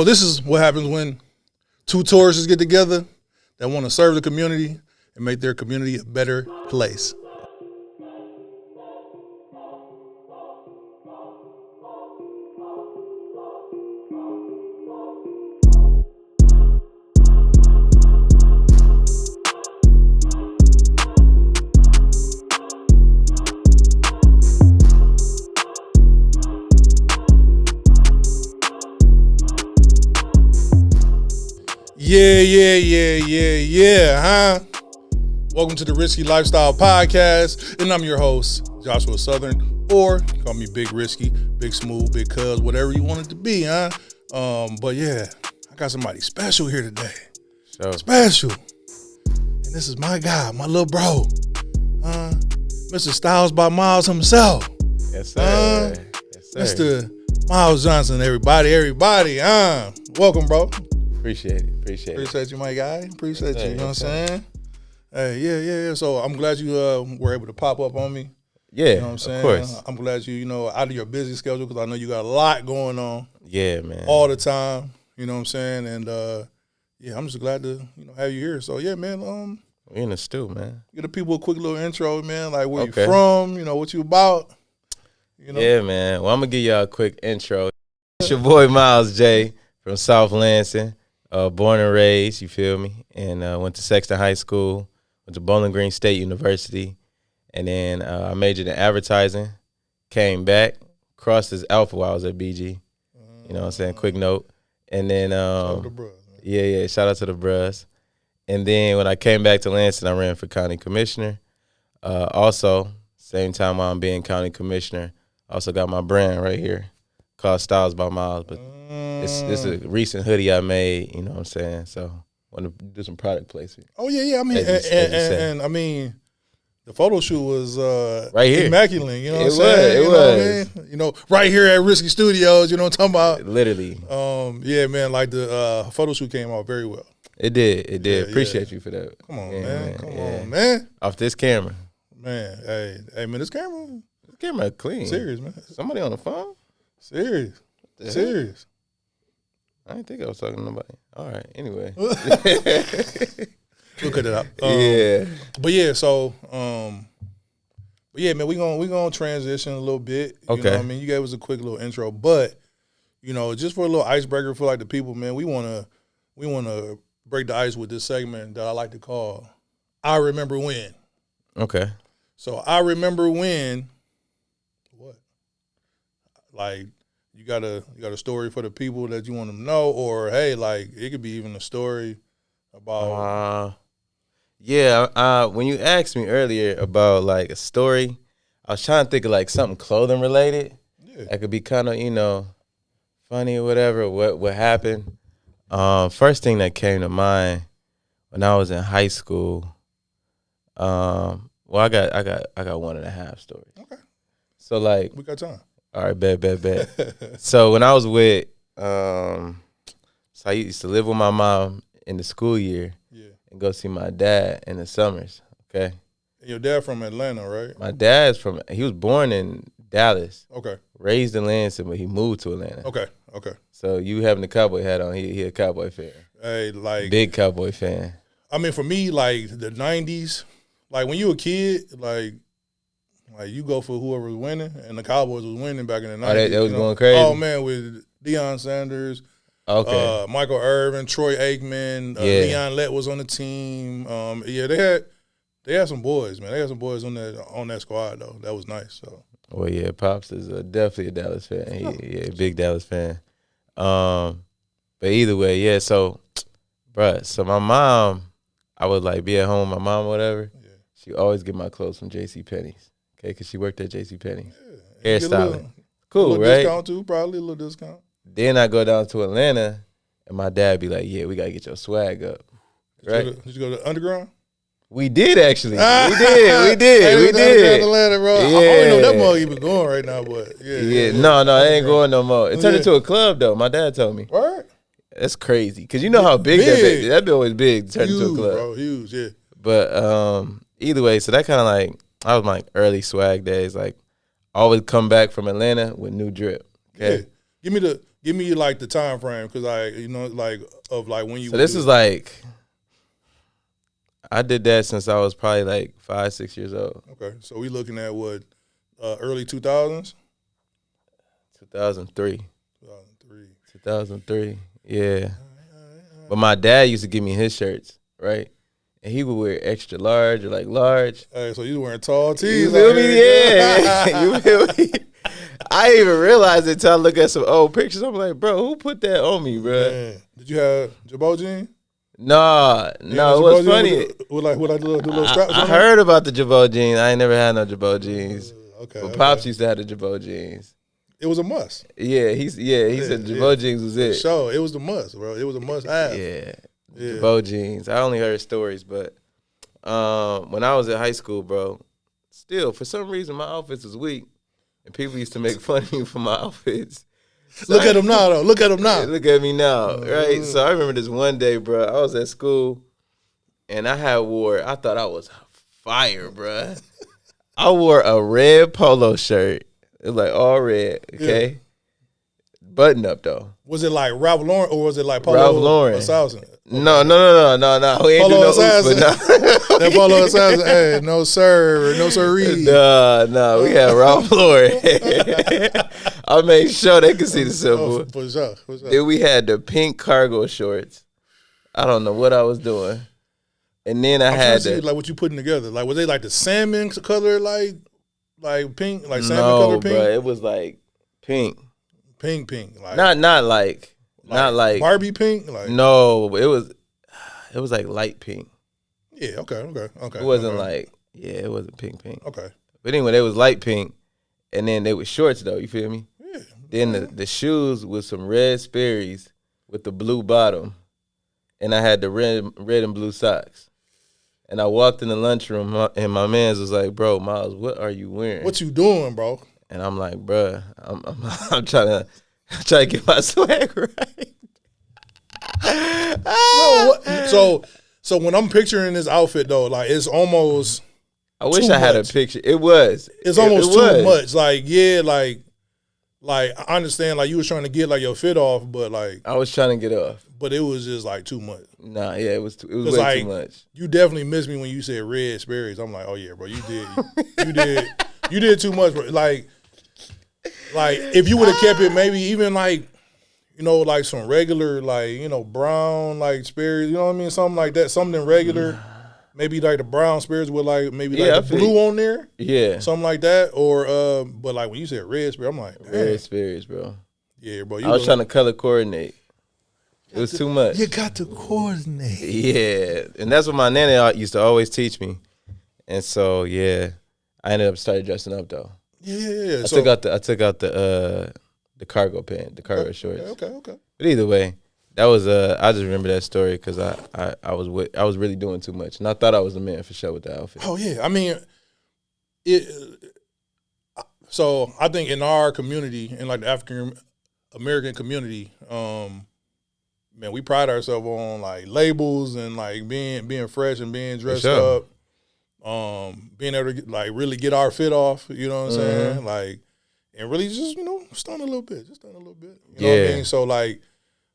So this is what happens when two Tauruses get together that want to serve the community and make their community a better place. Yeah, Welcome to the Risky Lifestyle Podcast, and I'm your host, Joshua Southern, or call me Big Risky, Big Smooth, Big Cuz, whatever you want it to be, But yeah, I got somebody special here today. Special. And this is my guy, my little bro, Mr. Styles By Myles himself. Yes, sir. Yes, sir. Mr. Myles Johnson, everybody. Welcome, bro. Appreciate it. Appreciate you, my guy. Appreciate you. You know what I'm saying? Hey, yeah. So I'm glad you were able to pop up on me. Yeah, you know what I'm saying? Of course. I'm glad you out of your busy schedule because I know you got a lot going on. Yeah, man. All the time. You know what I'm saying? And I'm just glad to have you here. So yeah, man. We in the stew, man. Give the people a quick little intro, man. Like where you from? What you about? Yeah, man. Well, I'm gonna give y'all a quick intro. It's your boy Myles J from South Lansing. Born and raised, you feel me? And went to Sexton High School, went to Bowling Green State University, and then I majored in advertising, came back, crossed as Alpha while I was at BG. You know what I'm saying? Quick note. And then, shout out to the bros, yeah, shout out to the bros. And then when I came back to Lansing, I ran for county commissioner. Also, same time while I'm being county commissioner, I also got my brand right here called Styles By Myles, but it's a recent hoodie I made, you know what I'm saying? So want to do some product placement. Oh yeah. I mean, and I mean, the photo shoot was right here, immaculate. You know what I'm saying? It was. What I mean? Right here at Risky Studios. You know what I'm talking about? Literally. Yeah, man. Like the photo shoot came out very well. It did. Yeah, Appreciate you for that. Come on, man. Come on, man. Off this camera, man. Hey, man. This camera clean. Serious, man. Somebody on the phone? Serious. I didn't think I was talking to nobody. All right. Anyway. We'll cut it out. Yeah. But yeah, so man, we gonna transition a little bit. You know what I mean? You gave us a quick little intro, but just for a little icebreaker for like the people, man, we wanna break the ice with this segment that I like to call I Remember When. Okay. So I remember when what? Like you got a story for the people that you want them to know, or hey, like it could be even a story about. When you asked me earlier about like a story, I was trying to think of like something clothing related. Yeah, that could be kind of funny or whatever. What happened? First thing that came to mind when I was in high school. I got 1.5 stories. Okay. So like we got time. All right, bet. So when I was with, so I used to live with my mom in the school year, and go see my dad in the summers. Okay. And your dad from Atlanta, right? My dad's he was born in Dallas. Okay. Raised in Lansing, but he moved to Atlanta. Okay. So you having the cowboy hat on, he a cowboy fan. Hey, like big cowboy fan. I mean, for me, like the '90s, like when you a kid, like you go for whoever was winning, and the Cowboys was winning back in the 90s. Oh, that was going crazy? Oh, man, with Deion Sanders, Michael Irvin, Troy Aikman, Leon Lett was on the team. They had some boys, man. They had some boys on that squad, though. That was nice. So. Well, yeah, Pops is definitely a Dallas fan. He big Dallas fan. But either way, yeah, so, bruh, so my mom, I would, like, be at home with my mom or whatever. Yeah. She always get my clothes from JCPenney's. Okay, because she worked at JCPenney. Yeah. Hairstyling. Cool, right? Discount too, probably a little discount. Then I go down to Atlanta, and my dad be like, yeah, we got to get your swag up. Right? Did you go to Underground? We did, actually. We did. We did. Atlanta, bro. Yeah. I don't know that mug even going right now, but yeah. No, it ain't going no more. It turned into a club, though. My dad told me. What? That's crazy. Because you know how big that bill was big to turn into a club. Bro, huge, yeah. But either way, so that kind of like, I was like early swag days. Like, always come back from Atlanta with new drip. Okay. Yeah. Give me give me like the time frame, because when you. So this is like, I did that since I was probably like 5, 6 years old. Okay, so we looking at what, early 2000s? 2003. 2003. 2003. Yeah. But my dad used to give me his shirts, right? And he would wear extra large or like large. Hey, so you wearing tall tees? You feel me? Yeah. You feel me? I didn't even realize it until I look at some old pictures. I'm like, bro, who put that on me, bro? Man. Did you have Jabot jeans? No, it was funny. With the little straps I on heard about the Jabot jeans. I ain't never had no Jabot jeans. Okay. But Pops used to have the Jabot jeans. It was a must. Yeah, he said Jabot jeans was it. Sure, it was the must, bro. It was a must have. Yeah. Jabot jeans. I only heard stories, but when I was in high school, bro, still, for some reason, my outfits was weak. And people used to make fun of me for my outfits. So Look at him now, though. Look at him now. Look at me now, right? So I remember this one day, bro. I was at school, and I thought I was fire, bro. I wore a red polo shirt. It was like all red, okay? Yeah. Button up, though. Was it like Ralph Lauren, or was it like Polo Ralph Lauren? Assassin? No. We ain't Polo do no Assassin. Oops, That Polo Assassin, hey, no sir, no sirree. No, we had Ralph Lauren. I made sure they could see the symbol. For sure. Then we had the pink cargo shorts. I don't know what I was doing. And then I had like what you putting together. Like, was they like the salmon color, like pink, like salmon color pink? No, bro, it was like pink. Pink, like not like Barbie pink. Like, no, it was like light pink. Yeah, okay. It wasn't it wasn't pink. Okay, but anyway, they was light pink, and then they were shorts though. You feel me? Yeah. Then the shoes with some red Sperry's with the blue bottom, and I had the red and blue socks. And I walked in the lunchroom, and my man's was like, "Bro, Myles, what are you wearing? What you doing, bro?" And I'm like, "Bruh, I'm trying to get my swag right." So when I'm picturing this outfit though, like it's almost. I wish I had a picture. It was. It's almost too much. Like, yeah, like I understand, like you was trying to get like your fit off, but like I was trying to get off, but it was just like too much. Nah, yeah, it was way too much. You definitely missed me when you said red Sperry's. I'm like, oh yeah, bro, you did too much, bro. Like if you would have kept it, maybe even like, you know, like some regular, like, you know, brown like Sperry's, you know what I mean, something like that, something regular. Maybe like the brown Sperry's with like maybe like the blue on there. Yeah. Something like that. Or but like when you said red Sperry's, I'm like, man. Red Sperry's, bro. Yeah, bro. I was trying to color coordinate. It was too much. You got to coordinate. Yeah. And that's what my nana used to always teach me. And so I ended up started dressing up though. Yeah. I took out the cargo pant, the cargo shorts. Okay. But either way, that was I just remember that story because I was really doing too much, and I thought I was the man for sure with the outfit. Oh yeah, I mean, so I think in our community, in like the African American community, man, we pride ourselves on like labels and like being fresh and being dressed up, being able to like really get our fit off. You know what I'm saying? Like, and really just stunt a little bit, You know what I mean? So like.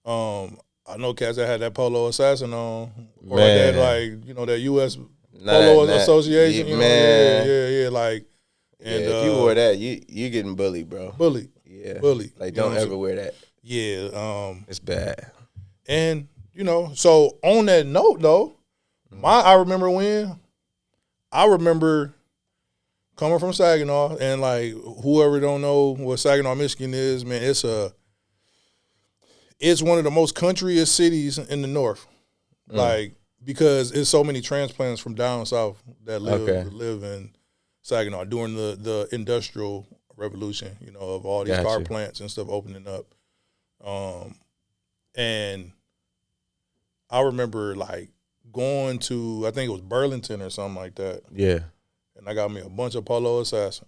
I know cats that had that Polo Assassin on, or that like that U.S. Polo Association. Yeah. Like, and if you wore that, you getting bullied, bro. Bullied. Yeah. Bullied. Like, don't ever wear that. Yeah. It's bad. And so on that note though, I remember coming from Saginaw, and like whoever don't know what Saginaw, Michigan is, man, it's one of the most countryest cities in the north, like because it's so many transplants from down south that live in Saginaw during the industrial revolution, of all these car plants and stuff opening up. And I remember like going to, I think it was Burlington or something like that. Yeah. And I got me a bunch of Polo Assassin.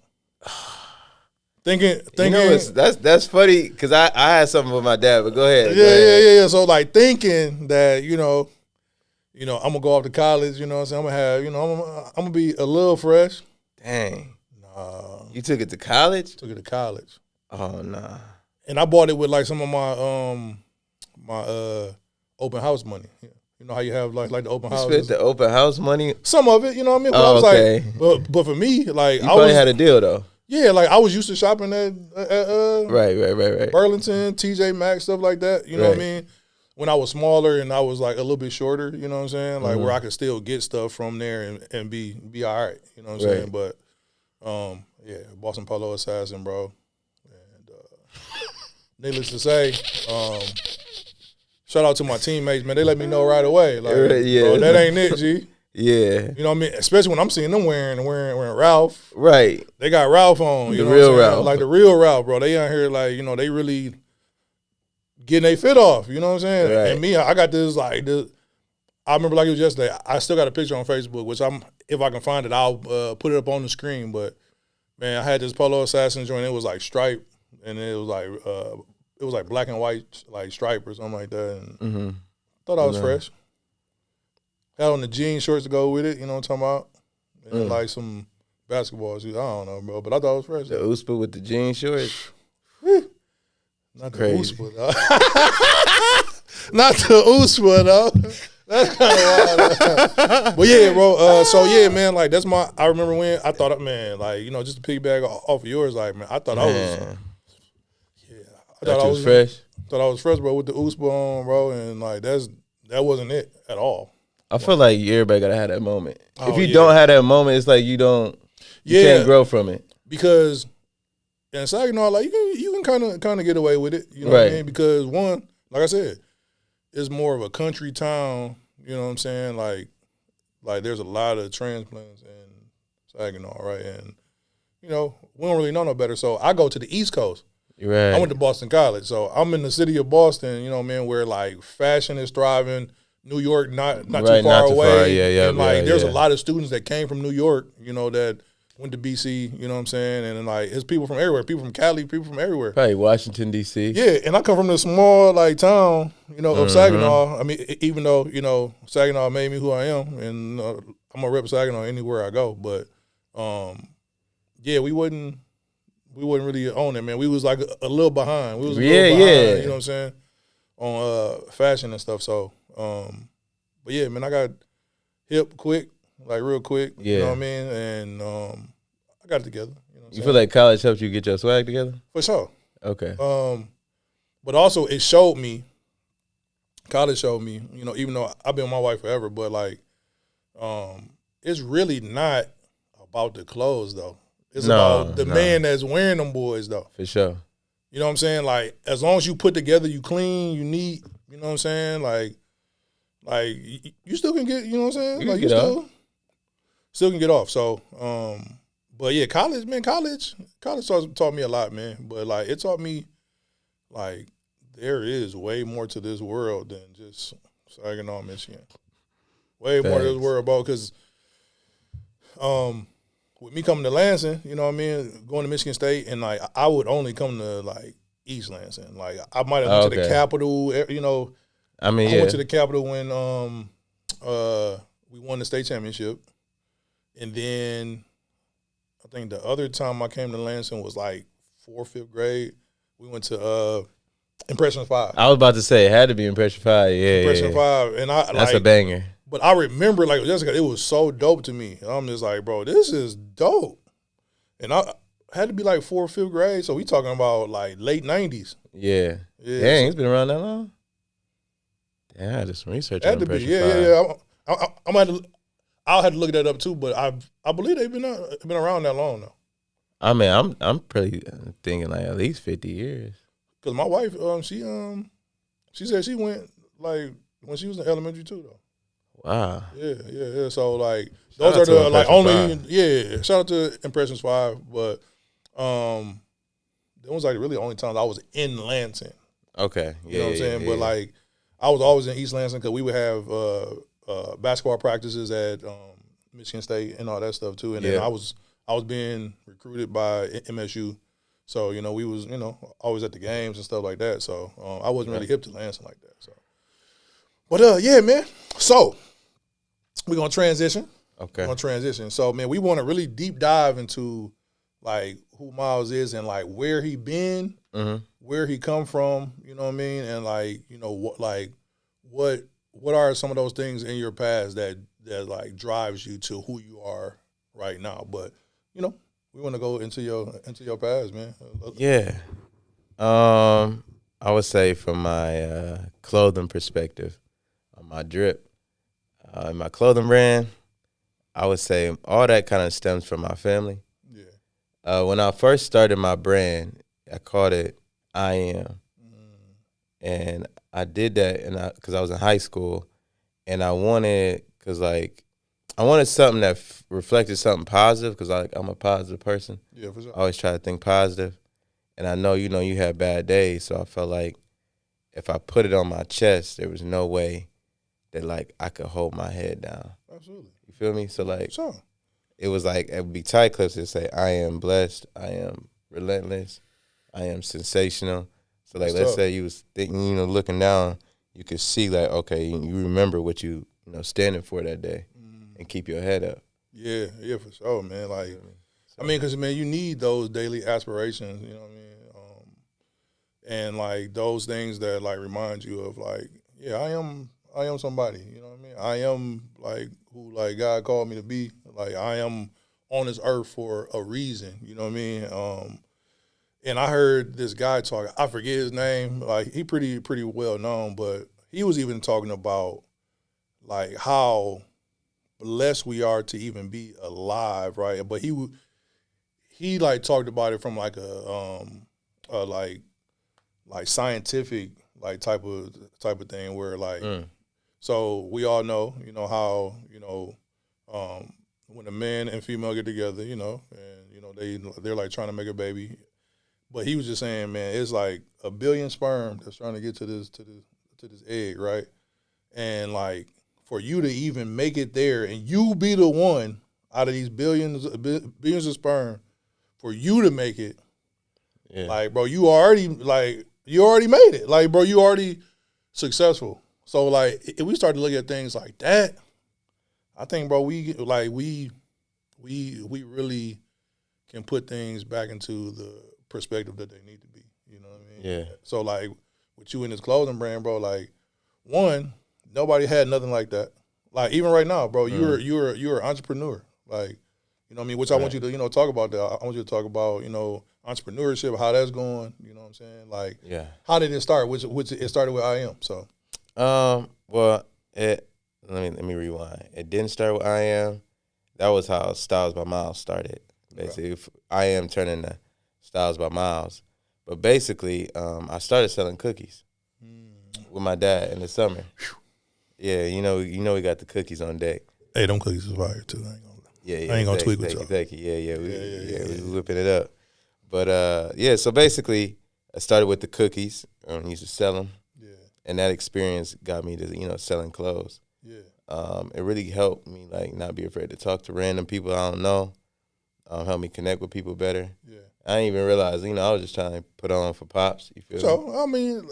Thinking, that's funny because I had something with my dad, but go ahead. Yeah. So like thinking that I'm gonna go off to college, what I'm saying, I'm gonna have, I'm gonna be a little fresh. Dang. Nah. You took it to college? Took it to college. Oh nah. And I bought it with like some of my open house money. You know how you have like the open You houses? spent the open house money? Some of it, you know what I mean? But I was like, but for me, like you probably had a deal though. Yeah, like I was used to shopping at right. Burlington, TJ Maxx, stuff like that. You know what I mean? When I was smaller and I was like a little bit shorter, you know what I'm saying? Like where I could still get stuff from there and be all right. You know what I'm saying? But yeah, Boston Polo Assassin, bro. And needless to say, shout out to my teammates, man. They let me know right away. Like, bro, that ain't it, G. Yeah. You know what I mean? Especially when I'm seeing them wearing Ralph. Right. They got Ralph on. You know real what I'm saying? Ralph. Like the real Ralph, bro. They out here like, you know, they really getting their fit off. You know what I'm saying? Right. And me, I got this I remember like it was yesterday. I still got a picture on Facebook, which if I can find it, I'll put it up on the screen. But man, I had this Polo Assassin joint. It was like stripe, and it was like black and white, like stripe or something like that. And thought I was fresh. Had on the jean shorts to go with it. You know what I'm talking about? And like some basketball shoes. I don't know, bro. But I thought it was fresh. The USPA with the jean shorts. Not the Crazy. USPA, though. Not the USPA, though. That's kind of wild. But yeah, bro. So yeah, man. Like that's I remember when I thought, man, like you know, just to piggyback off of yours, like man, I thought I was. Yeah, I thought I was fresh. Thought I was fresh, bro, with the USPA on, bro, and like that wasn't it at all. I feel like everybody gotta have that moment. Oh, if you don't have that moment, it's like you can't grow from it. Because in Saginaw, like you can kind of get away with it. You know what I mean? Because one, like I said, it's more of a country town. You know what I'm saying? Like there's a lot of transplants in Saginaw, right? And you know we don't really know no better. So I go to the East Coast. Right. I went to Boston College, so I'm in the city of Boston. You know, man, where like fashion is thriving. New York, not too far away. Yeah, and like there's a lot of students that came from New York, you know, that went to BC, you know what I'm saying? And like it's people from everywhere, people from Cali, people from everywhere. Probably Washington, D.C. Yeah, and I come from the small like town, you know, of Saginaw. I mean, even though, you know, Saginaw made me who I am, and I'm gonna rep Saginaw anywhere I go. But yeah, we wouldn't really own it, man. We was like a little behind. We was a little behind, you know what I'm saying? On fashion and stuff. So but yeah, man, I got hip quick, like real quick. Yeah. You know what I mean? And I got it together. You know what I'm You feel like college helped you get your swag together? For sure. Okay. But also college showed me, you know, even though I've been with my wife forever, but like it's really not about the clothes though. It's about the man that's wearing them boys though. For sure. You know what I'm saying? Like as long as you put together, you clean, you neat, you know what I'm saying? Like you still can get, you know what I'm saying? Like you still can get off. So, but yeah, college taught me a lot, man. But like it taught me like there is way more to this world than just Saginaw, Michigan. Way more to this world, bro. Because with me coming to Lansing, you know what I mean, going to Michigan State, and like I would only come to like East Lansing. Like I might have went to the Capitol, you know. I went to the Capitol when we won the state championship, and then I think the other time I came to Lansing was like 4th, 5th grade. We went to Impression 5. I was about to say it had to be Impression 5. Yeah, Impression 5, and that's a banger. But I remember, like, Jessica, it was so dope to me. I'm just like, bro, this is dope. And I had to be like 4th, 5th grade, so we talking about like late 90s. Yeah. Dang, it's been around that long? Yeah, I did some research on Impression 5. I'll have to look that up too, but I believe they've been around that long though. I mean, I'm pretty thinking like at least 50 years. Cause my wife, she said she went like when she was in elementary too though. Wow. Yeah. So like those are the like only shout out to Impressions 5, but that was like really the only times I was in Lansing. Okay. You know what I'm saying? But like I was always in East Lansing because we would have basketball practices at Michigan State and all that stuff too. And then I was being recruited by MSU. So, you know, we was, you know, always at the games and stuff like that. So I wasn't really hip to Lansing like that. So, but yeah, man. So we're gonna transition. Okay. We're gonna transition. So, man, we want to really deep dive into like who Myles is and like where he been, where he come from, you know what I mean, and like what are some of those things in your past that like drives you to who you are right now? But we want to go into your past, man. Yeah. I would say from my clothing perspective, my drip, my clothing brand, I would say all that kind of stems from my family. Yeah. When I first started my brand, I called it I Am. And I did that because I was in high school, and I wanted something that reflected something positive because I'm a positive person. Yeah, for sure. I always try to think positive. And I know, you have bad days, so I felt like if I put it on my chest, there was no way that, like, I could hold my head down. Absolutely. You feel me? So, like, sure. It was like, it would be tight clips that say, I am blessed, I am relentless, I am sensational. So, like, let's say you was thinking, looking down, you could see, like, okay, you remember what you standing for that day and keep your head up. Yeah, for sure, man. Like, because, you need those daily aspirations, you know what I mean? And, like, those things that, like, remind you of, like, yeah, I am somebody, you know what I mean? I am, like, who, like, God called me to be. Like, I am on this earth for a reason, you know what I mean? And I heard this guy talk, I forget his name, like, he pretty well known, but he was even talking about, like, how blessed we are to even be alive, right? But he like talked about it from like a like scientific like type of thing where like so we all know how when a man and female get together and they're like trying to make a baby, but he was just saying, man, it's like a billion sperm that's trying to get to this egg, right? And like for you to even make it there and you be the one out of these billions of sperm, for you to make it, like, bro, you already made it. Like, bro, you already successful. So, like, if we start to look at things like that, I think, bro, we really can put things back into the perspective that they need to be. You know what I mean? Yeah. So, like, with you in this clothing brand, bro, like, one, nobody had nothing like that. Like, even right now, bro, you're an entrepreneur. Like, you know what I mean? Which I want you to, talk about that. I want you to talk about, entrepreneurship, how that's going. You know what I'm saying? Like, how did it start? Which it started with I Am. So, well, let me rewind. It didn't start with I Am. That was how Styles By Myles started. Basically, I Am turning to Styles By Myles. But basically, I started selling cookies with my dad in the summer. Yeah, we got the cookies on deck. Hey, them cookies is fire too. I ain't gonna tweak with y'all. Thank you. We whipping it up. But so basically, I started with the cookies. Used to sell them. Yeah. And that experience got me to selling clothes. Yeah. It really helped me like not be afraid to talk to random people I don't know. Help me connect with people better. Yeah. I didn't even realize, I was just trying to put on for pops. You feel me? So I mean,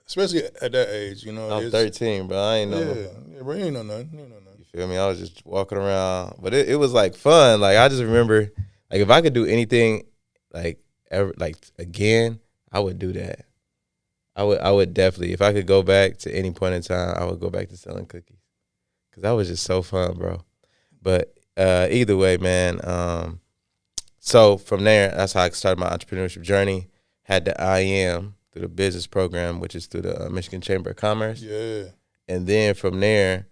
especially at that age, I'm 13, bro. I ain't know. Yeah, bro, you ain't know nothing. You feel me? I was just walking around, but it was like fun. Like I just remember, like if I could do anything, like ever, like again, I would do that. I would definitely, if I could go back to any point in time, I would go back to selling cookies, cause that was just so fun, bro. But either way, man. So from there, that's how I started my entrepreneurship journey. Had the I Am through the business program, which is through the Michigan Chamber of Commerce. Yeah. And then from there,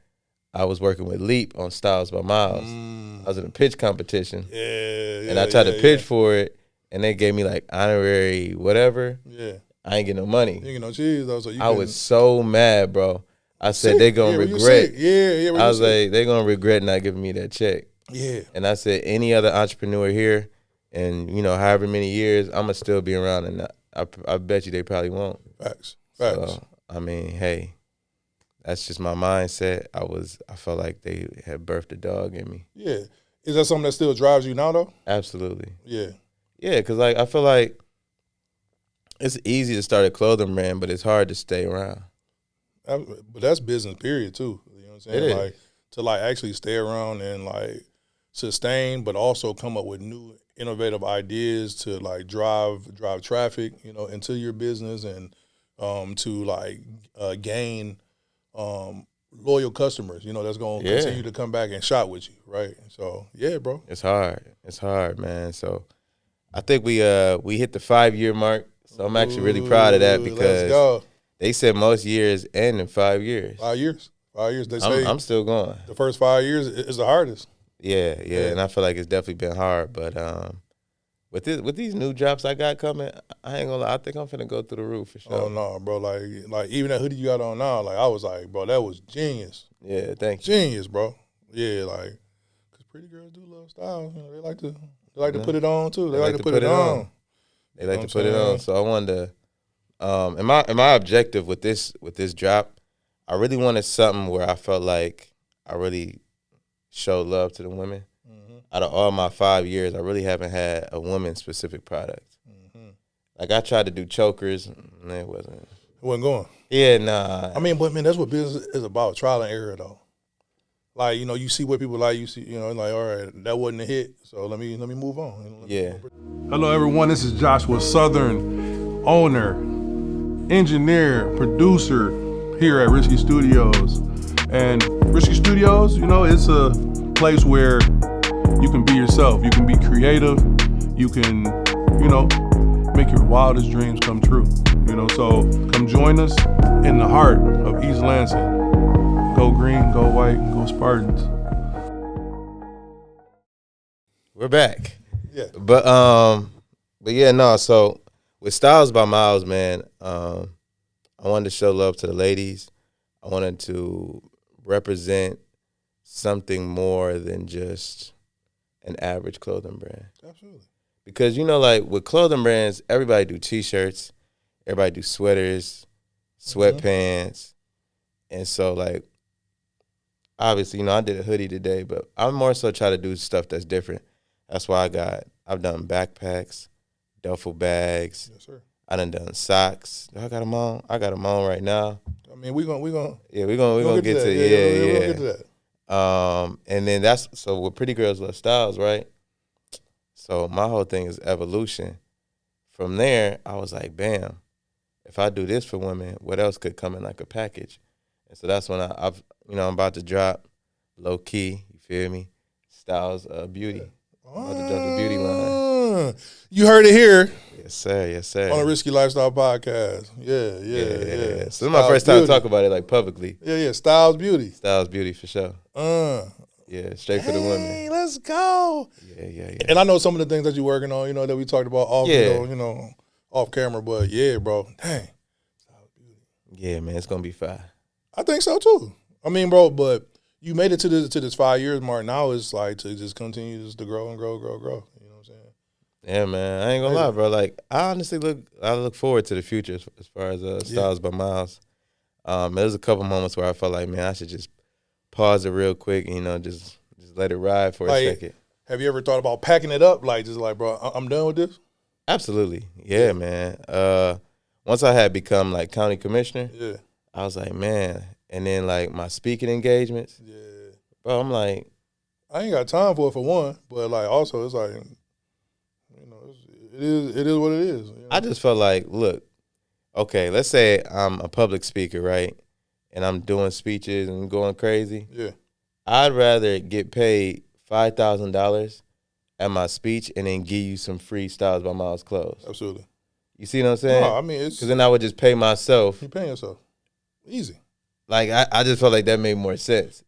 I was working with Leap on Styles By Myles. I was in a pitch competition. Yeah. And I tried to pitch for it, and they gave me like honorary whatever. Yeah. I ain't get no money. You ain't get no cheese though. So I was so mad, bro. I said they gonna regret. Yeah. I was like, they gonna regret not giving me that check. Yeah. And I said, any other entrepreneur here, and however many years, I'm gonna still be around, and I bet you they probably won't. Facts. So, I mean, hey, that's just my mindset. I felt like they had birthed a dog in me. Yeah. Is that something that still drives you now, though? Absolutely. Yeah. Yeah, because like I feel like it's easy to start a clothing brand, but it's hard to stay around. But that's business, period, too. You know what I'm saying? It is. Like to like actually stay around and like sustain, but also come up with new innovative ideas to like drive traffic, into your business and to like gain loyal customers, that's going to continue to come back and shop with you, right? So, yeah, bro. It's hard, man. So I think we hit the 5-year mark. So I'm actually really proud of that because they said most years end in 5 years. 5 years. 5 years. They say I'm still going. The first 5 years is the hardest. Yeah, and I feel like it's definitely been hard. But with these new drops I got coming, I ain't gonna lie, I think I'm finna go through the roof for sure. Oh no, bro! Like even that hoodie you got on now, like I was like, bro, that was genius. Yeah, thank you. Genius, bro. Yeah, like because pretty girls do love style. They like to put it on too. They like to put it on. They like to put it on. So I wanted to, and my objective with this drop, I really wanted something where I felt like I really showed love to the women. Mm-hmm. Out of all my 5 years, I really haven't had a woman-specific product. Mm-hmm. Like, I tried to do chokers, and it wasn't going. Yeah, nah. I mean, but, man, that's what business is about, trial and error, though. Like, you see what people like, you see, like, all right, that wasn't a hit, so let me move on. Hello, everyone. This is Joshua Southern, owner, engineer, producer here at Risky Studios. And Risky Studios, it's a place where you can be yourself. You can be creative. You can, make your wildest dreams come true. So come join us in the heart of East Lansing. Go green, go white, go Spartans. We're back. Yeah. But yeah, no, so with Styles by Myles, man, I wanted to show love to the ladies. I wanted to represent something more than just an average clothing brand. Absolutely. Because, like with clothing brands, everybody do T-shirts, everybody do sweaters, sweatpants. And so, like, obviously, I did a hoodie today, but I more so try to do stuff that's different. That's why I've done backpacks, duffel bags. Yes, sir. I done socks. I got them on. I got them on right now. I mean, we're gonna get to we'll get to that. And then so with Pretty Girls Love Styles, right? So my whole thing is evolution. From there, I was like, bam, if I do this for women, what else could come in like a package? And so that's when I'm about to drop low key. You feel me? Styles Beauty. I'm about to drop the beauty line. You heard it here. Yes, sir. On a Risky Lifestyle podcast. Yeah. So this is my first time to talk about it like publicly. Yeah. Styles Beauty. Styles Beauty for sure. Yeah, straight for the women. Hey, let's go. Yeah. And I know some of the things that you're working on, that we talked about off, off camera, but yeah, bro. Dang. Styles Beauty. Yeah, man, it's gonna be fire. I think so too. I mean, bro, but you made it to this 5 years mark. Now it's like to just continue just to grow and grow. You know what I'm saying? Yeah, man. I ain't gonna lie, bro. Like, I honestly look forward to the future as far as Styles by Myles. There's a couple moments where I felt like, man, I should just pause it real quick and, just let it ride for a second. Have you ever thought about packing it up? Like, just like, bro, I'm done with this? Absolutely. Yeah, man. Once I had become, like, county commissioner, I was like, man. And then, like, my speaking engagements. Yeah. Bro, I'm like. I ain't got time for it for one, but, like, also it's like, it is what it is. I just felt like, look, okay, let's say I'm a public speaker, right? And I'm doing speeches and going crazy. Yeah. I'd rather get paid $5,000 at my speech and then give you some free Styles by Myles clothes. Absolutely. You see what I'm saying? No, I mean, it's. Because then I would just pay myself. You're paying yourself. Easy. Like, I just felt like that made more sense.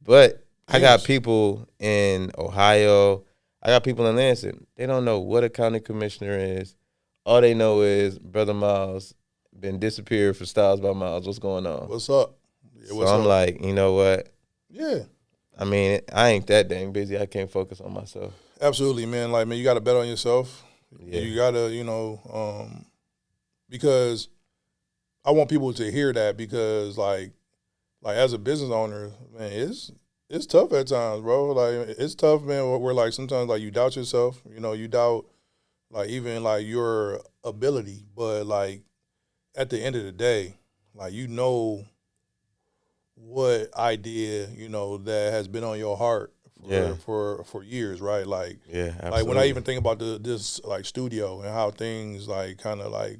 But I got people in Ohio. I got people in Lansing. They don't know what a county commissioner is. All they know is Brother Myles been disappeared for Styles by Myles. What's going on? What's up? Yeah, what's up? Like, you know what? Yeah. I mean, I ain't that dang busy. I can't focus on myself. Absolutely, man. Like, man, you got to bet on yourself. Yeah. You got to, because I want people to hear that because, like as a business owner, man, it's tough at times, bro. Like, it's tough, man, where, like, sometimes, like, you doubt yourself. You doubt, like, even, like, your ability. But, like, at the end of the day, like, what idea, that has been on your heart for years, right? Like, absolutely. like when I even think about this like studio and how things like kind of like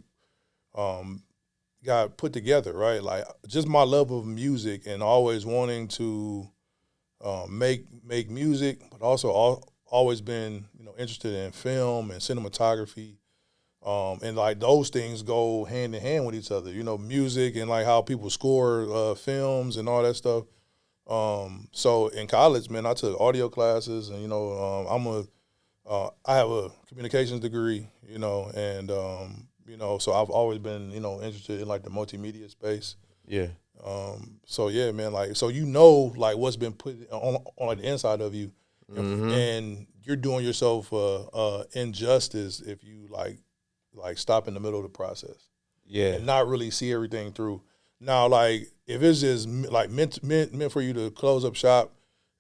got put together, right? Like just my love of music and always wanting to make music, but also always been interested in film and cinematography, and like those things go hand in hand with each other. Music and like how people score films and all that stuff. So in college, man, I took audio classes, and I have a communications degree, and so I've always been interested in like the multimedia space. Yeah. So yeah, man, like so like what's been put on like the inside of you, and you're doing yourself injustice if you like stop in the middle of the process, and not really see everything through. Now, like if it's just like meant for you to close up shop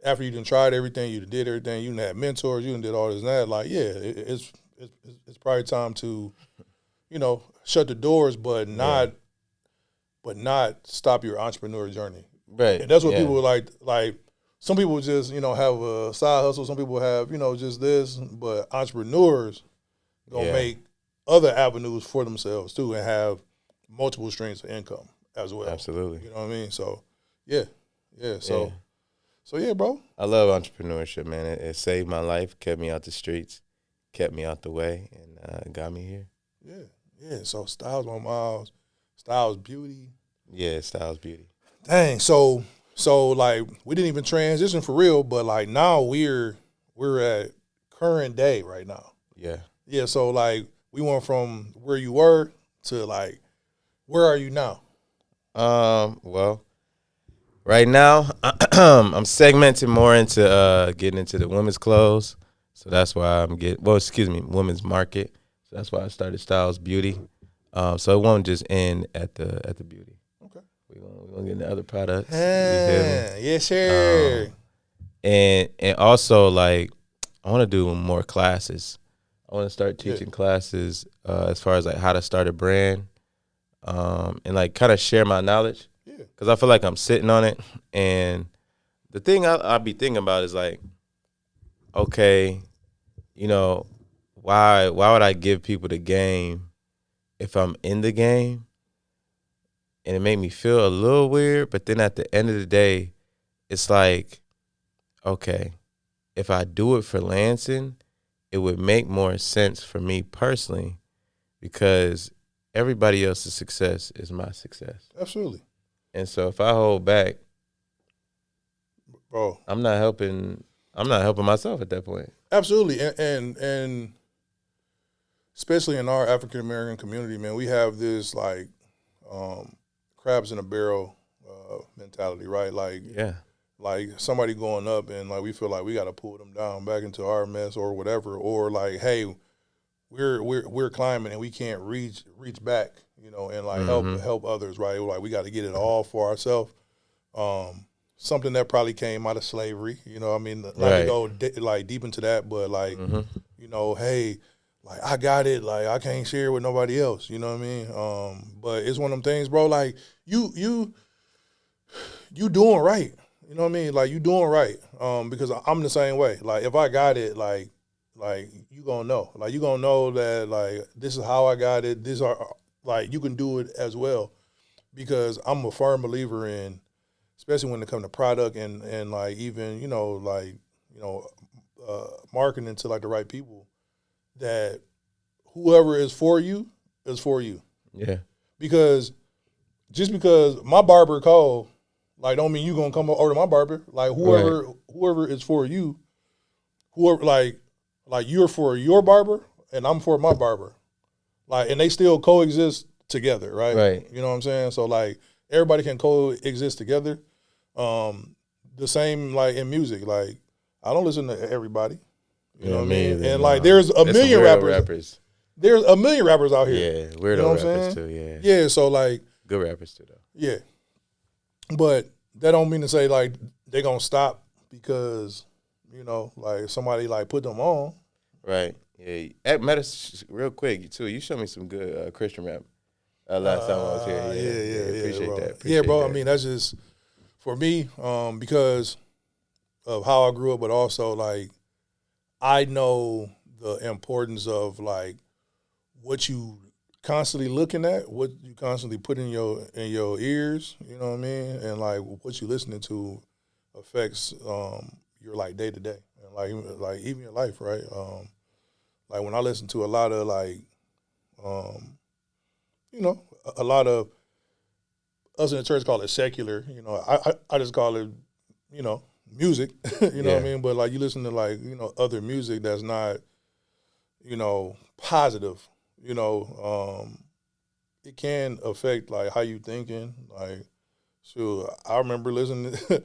after you done tried everything, you done did everything, you done had mentors, you done did all this and that, like it's probably time to shut the doors, but not stop your entrepreneur journey. Right. And that's what people like some people just, have a side hustle, some people have, just this, but entrepreneurs gonna make other avenues for themselves too and have multiple streams of income as well. Absolutely. You know what I mean? So yeah. So yeah, bro. I love entrepreneurship, man. It saved my life, kept me out the streets, kept me out the way, and got me here. Yeah. So Styles By Myles, Styles Beauty. Yeah, Styles Beauty. Dang. So like we didn't even transition for real, but like now we're at current day right now. Yeah. Yeah. So like we went from where you were to like where are you now? Well, right now I'm segmenting more into getting into the women's clothes. So that's why women's market. So that's why I started Styles Beauty. So it won't just end at the beauty. Okay. We're gonna get into other products. Yes, sir. And also like I want to do more classes. I want to start teaching classes as far as like how to start a brand, and like kind of share my knowledge. Yeah. Because I feel like I'm sitting on it, and the thing I'll be thinking about is like, okay, why would I give people the game if I'm in the game? And it made me feel a little weird, but then at the end of the day, it's like, okay, if I do it for Lansing, it would make more sense for me personally because everybody else's success is my success. Absolutely. And so if I hold back, bro, I'm not helping myself at that point. Absolutely. And especially in our African American community, man, we have this like crabs in a barrel mentality, right? Like like somebody going up and like we feel like we got to pull them down back into our mess or whatever, or like, hey, we're climbing and we can't reach back, and like help others, right? Like we got to get it all for ourselves. Something that probably came out of slavery, I mean, not to go like deep into that, but like, hey, like I got it, like I can't share it with nobody else, you know what I mean? But it's one of them things, bro. Like you doing right, you know what I mean? Like you doing right, because I'm the same way. Like if I got it, like you gonna know, like you gonna know that like this is how I got it. These are like you can do it as well, because I'm a firm believer in, especially when it comes to product and like even marketing to like the right people, that whoever is for you is for you. Yeah. Because just because my barber called, like don't mean you gonna come over to my barber. Like whoever is for you, whoever like you're for your barber and I'm for my barber. Like and they still coexist together, right? Right. You know what I'm saying? So like everybody can coexist together. The same like in music. Like I don't listen to everybody. You know what I mean? And like there's a million rappers. There's a million rappers out here. Yeah, weirdo rappers too, yeah. Yeah, so like good rappers too though. Yeah. But that don't mean to say like they gonna stop because, like somebody like put them on. Right. Yeah. Real quick too, you showed me some good Christian rap last time I was here. Yeah, appreciate bro. that. Bro. I mean that's just for me, because of how I grew up, but also like I know the importance of like what you constantly looking at, what you constantly put in your ears, you know what I mean, and like what you listening to affects your like day to day, and like even your life, right? Like when I listen to a lot of like, you know, a lot of us in the church call it secular, you know, I just call it, you know, music, you know what I mean? But like you listen to like, you know, other music that's not, you know, positive, you know, it can affect like how you thinking. Like, sure, I remember listening to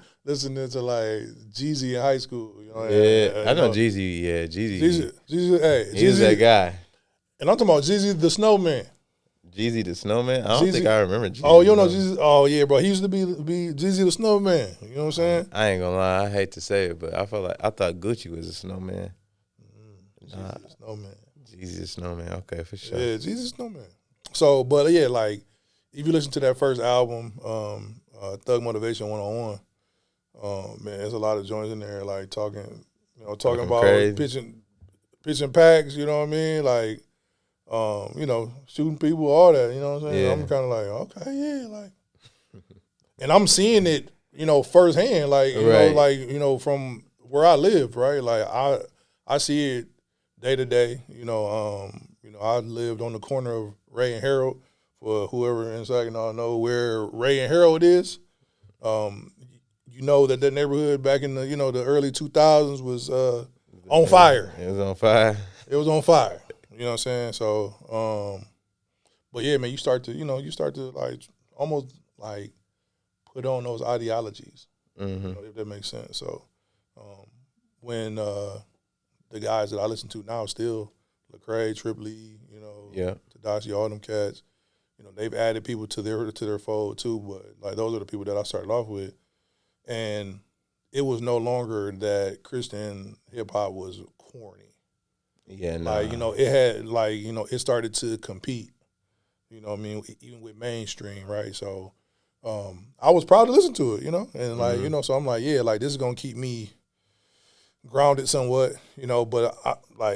like Jeezy in high school, you know. Yeah, I know Jeezy. Yeah, Jeezy. Hey, He was that guy. And I'm talking about Jeezy the Snowman. Jeezy the Snowman? I don't think I remember Jeezy. Oh, you don't know Jeezy? Oh, yeah, bro. He used to be Jeezy the Snowman. You know what I'm saying? I ain't gonna lie. I hate to say it, but I thought Gucci was a snowman. Jeezy the Snowman. Jeezy the Snowman. Okay, for sure. Yeah, Jeezy the Snowman. So, but yeah, like, if you listen to that first album, Thug Motivation 101, man, there's a lot of joints in there, like, talking about crazy. pitching packs, you know what I mean? Like, you know, shooting people, all that, you know what I'm saying? Yeah. I'm kind of like, okay, yeah, like, and I'm seeing it, you know, firsthand, like, you know, like, you know, from where I live, right? Like, I see it day to day, you know, I lived on the corner of Ray and Harold. For whoever in Saginaw know where Ray and Harold is, you know that neighborhood back in the, you know, the early 2000s was on fire. It was on fire. It was on fire. You know what I'm saying? So, but yeah, man, you start to like almost like put on those ideologies, you know, if that makes sense. So, when the guys that I listen to now still, Lecrae, Triple E, you know, Tedashii, all them cats, you know, they've added people to their fold too, but like those are the people that I started off with, and it was no longer that Christian hip hop was corny. Yeah, like you know, it had like, you know, it started to compete. You know what I mean? Even with mainstream, right? So, I was proud to listen to it, you know, and like you know, so I'm like, yeah, like this is gonna keep me grounded somewhat, you know, but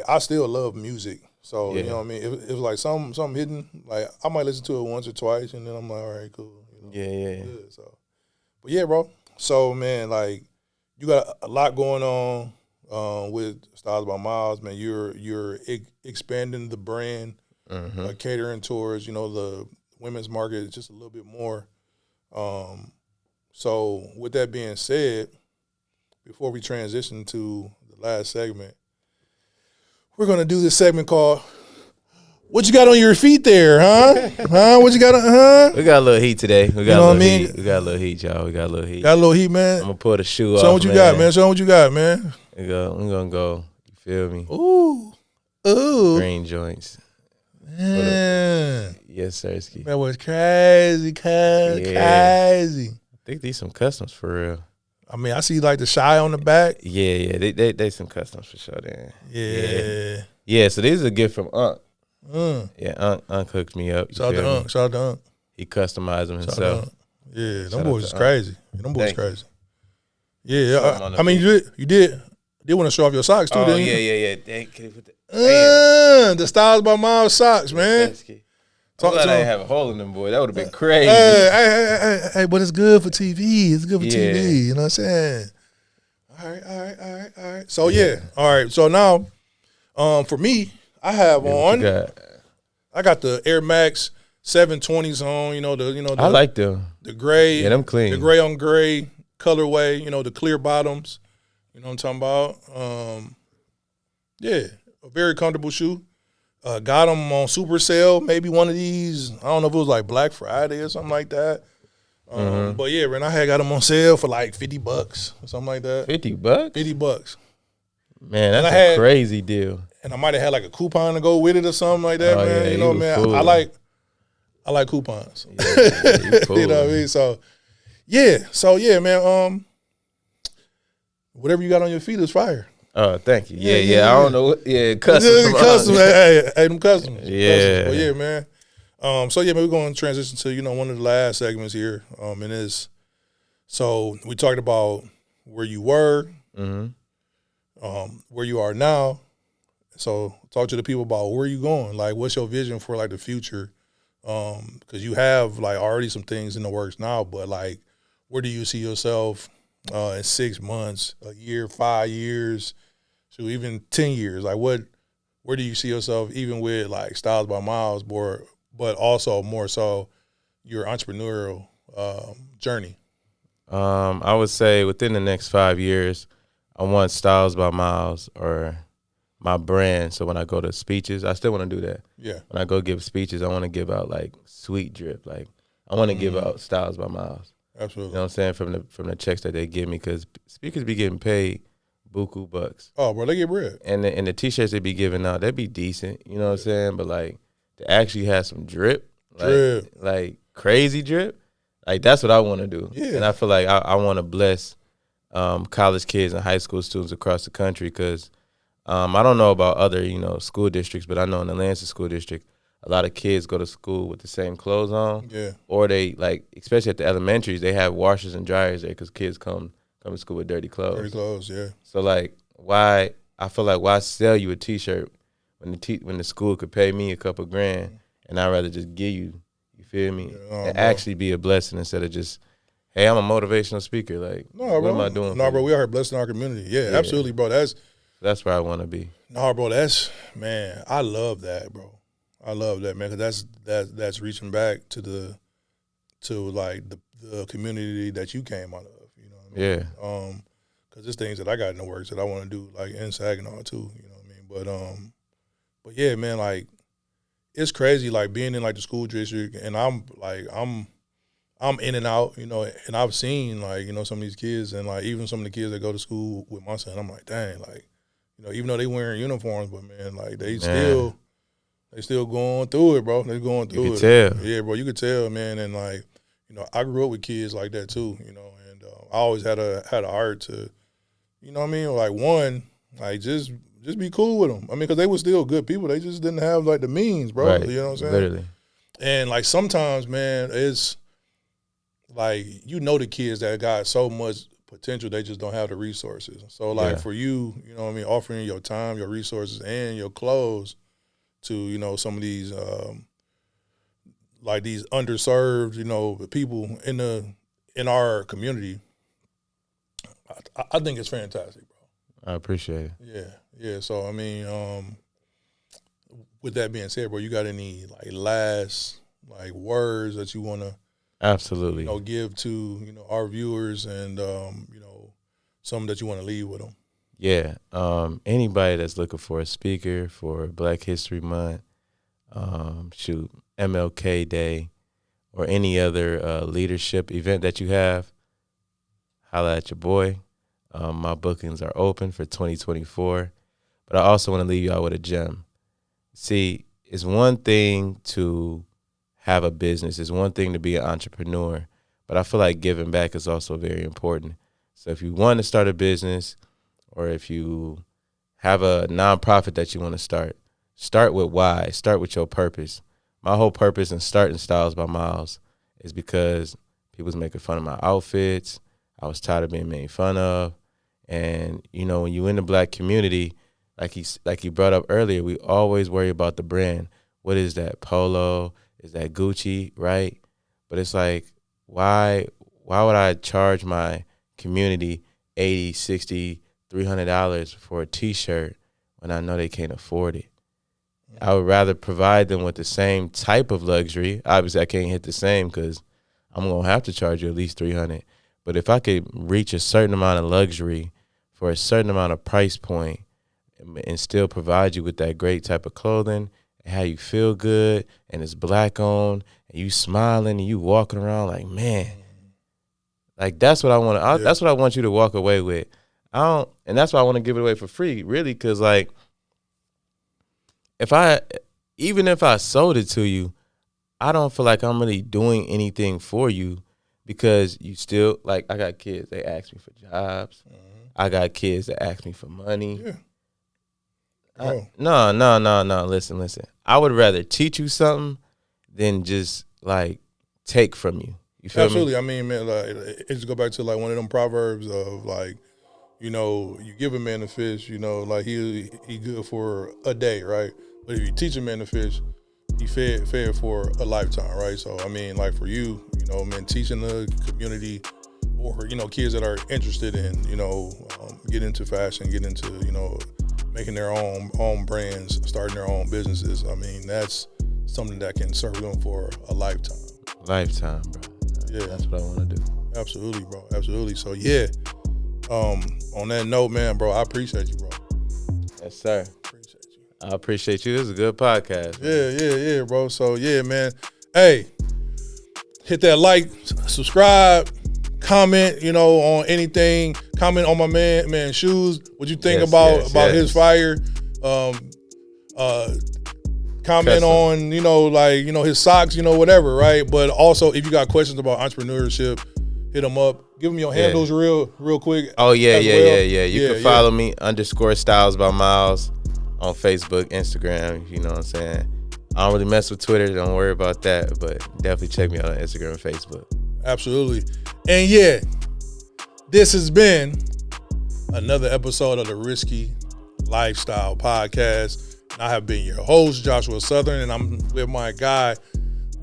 I still love music. So, you know what I mean? It was like something hidden. Like, I might listen to it once or twice, and then I'm like, all right, cool. You know, yeah. Good, so, but yeah, bro. So, man, like, you got a lot going on with Styles By Myles, man. You're expanding the brand, catering towards, you know, the women's market just a little bit more. So, with that being said, before we transition to the last segment, we're going to do this segment called "What You Got on Your Feet There, huh? What you got on, huh?" We got a little heat today. We got You know a what I little mean? heat. We got a little heat, y'all. We got a little heat. Got a little heat, man. I'm going to pull the shoe off, Show what you got, man. Show what you got, man. I'm going to go. You feel me? Ooh. Green joints. Man. Yes, sirski. That was crazy, crazy. I think these some customs for real. I mean, I see like the Shy on the back. Yeah. They some customs for sure then. Yeah. Yeah, so these are a gift from Unc. Yeah, Unc hooked me up. Shout out to Unc. He customized them himself. Yeah, them boys is crazy. Them boys crazy. Yeah, I mean, you did want to show off your socks too, didn't you? Yeah. Can you put the the Styles By Myles socks, man. I'm glad I didn't have a hole in them, boy. That would have been crazy. Hey, but it's good for TV. It's good for TV. You know what I'm saying? All right. So all right. So now, for me, I have on. I got the Air Max 720s on. You know I like them. The gray. Yeah, them clean. The gray on gray colorway. You know, the clear bottoms. You know what I'm talking about? Yeah, a very comfortable shoe. Got them on super sale. Maybe one of these. I don't know if it was like Black Friday or something like that. But yeah, man, I had got them on sale for like $50 or something like that. $50? $50. Man, that's a crazy deal. And I might have had like a coupon to go with it or something like that, man. Yeah, you know, man, I like coupons. Yeah, cool. You know what I mean? So yeah, man. Whatever you got on your feet is fire. Oh, thank you. Yeah. I don't know. Custom. Hey, them customers. Yeah. But yeah, man. So yeah, man, we're going to transition to, one of the last segments here. And is, so we talked about where you were, Where you are now. So talk to the people about where you going. Like, what's your vision for like the future? Because you have like already some things in the works now, but like, where do you see yourself in 6 months, a year, 5 years, so even 10 years? Like, where do you see yourself even with like Styles by Myles, but also more so your entrepreneurial journey? I would say within the next 5 years, I want Styles by Myles or my brand. So when I go to speeches, I still want to do that. Yeah. When I go give speeches, I want to give out like sweet drip. Like I want to give out Styles by Myles. Absolutely. You know what I'm saying? From the checks that they give me, because speakers be getting paid buku bucks. Oh, bro, they get bread. And the t-shirts they be giving out, they be decent. You know what I'm saying? But like to actually have some drip, like crazy drip, like that's what I want to do. Yeah. And I feel like I want to bless college kids and high school students across the country, because I don't know about other, school districts, but I know in the Lansing school district, a lot of kids go to school with the same clothes on. Yeah. Or they, like, especially at the elementaries, they have washers and dryers there because kids come to school with dirty clothes. Dirty clothes, yeah. So, like, why sell you a T-shirt when the school could pay me a couple grand, and I'd rather just give you feel me, and actually be a blessing instead of just, hey, I'm a motivational speaker. Like, what am I doing? No, bro, we are blessing our community. Yeah, absolutely, bro. That's where I want to be. No, bro, man, I love that, bro. I love that, man, because that's reaching back to the community that you came out of, you know what I mean? Yeah. Because there's things that I got in the works that I want to do, like in Saginaw too, you know what I mean? But yeah, man, like, it's crazy, like, being in, like, the school district, and I'm in and out, and I've seen, like, some of these kids, and, like, even some of the kids that go to school with my son, I'm like, dang, like, even though they wearing uniforms, but, man, like, they still going through it, bro. They going through it. You could tell. Yeah, bro, you could tell, man, and, like, I grew up with kids like that, too, and I always had a heart to, you know what I mean, like, one, like, just be cool with them. I mean, because they were still good people. They just didn't have, like, the means, bro. Right. You know what I'm saying? Literally. And, like, sometimes, man, it's, like, the kids that got so much potential, they just don't have the resources. So, like, for you, you know what I mean, offering your time, your resources, and your clothes to, some of these, like, these underserved, people in our community, I think it's fantastic, bro. I appreciate it. Yeah. So, I mean, with that being said, bro, you got any, like, last, like, words that you want to absolutely give to, our viewers, and, something that you want to leave with them? Yeah. Anybody that's looking for a speaker for Black History Month, MLK Day, or any other leadership event that you have, holla at your boy. My bookings are open for 2024. But I also want to leave y'all with a gem. See, it's one thing to have a business. It's one thing to be an entrepreneur. But I feel like giving back is also very important. So if you want to start a business, or if you have a nonprofit that you want to start with why. Start with your purpose. My whole purpose in starting Styles by Myles is because people was making fun of my outfits. I was tired of being made fun of. And, when you in the Black community, like he brought up earlier, we always worry about the brand. What is that? Polo? Is that Gucci? Right? But it's like, why would I charge my community $80, $60, $300 for a T-shirt when I know they can't afford it? I would rather provide them with the same type of luxury. Obviously, I can't hit the same because I'm going to have to charge you at least $300. But if I could reach a certain amount of luxury for a certain amount of price point and still provide you with that great type of clothing and how you feel good and it's Black owned and you smiling and you walking around like, man, like that's what I want. That's what I want you to walk away with. And that's why I want to give it away for free, really, because like even if I sold it to you, I don't feel like I'm really doing anything for you, because you still, like, I got kids, they ask me for jobs. Mm-hmm. I got kids that ask me for money. Yeah. No. Listen. I would rather teach you something than just, like, take from you. You feel Absolutely. me? I mean, man, like, it just go back to, like, one of them proverbs of, like, you know, you give a man to fish, you know, like he good for a day, right? But if you teach a man to fish, he fed for a lifetime, right? So I mean, like for you, you know, man, teaching the community or, you know, kids that are interested in, you know, get into fashion, get into, you know, making their own brands, starting their own businesses. I mean, that's something that can serve them for a lifetime. Lifetime, bro. Yeah, that's what I want to do. Absolutely, bro. Absolutely. So yeah. On that note, man, bro, I appreciate you, bro. Yes, sir. Appreciate you. I appreciate you. This is a good podcast. Yeah, bro. So yeah, man. Hey, hit that like, subscribe, comment, you know, on anything. Comment on my man shoes. What you think about his fire? Comment on, you know, like, you know, his socks, you know, whatever, right? But also, if you got questions about entrepreneurship, hit them up. Give them your handles real quick. Oh, yeah. You can follow me _Styles By Myles on Facebook, Instagram, you know what I'm saying? I don't really mess with Twitter, don't worry about that, but definitely check me out on Instagram and Facebook. Absolutely. And yeah, this has been another episode of the Risky Lifestyle Podcast. I have been your host, Joshua Southern, and I'm with my guy,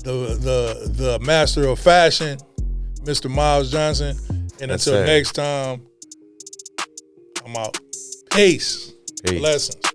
the master of fashion, Mr. Myles Johnson. And until next time, I'm out. Peace. Blessings.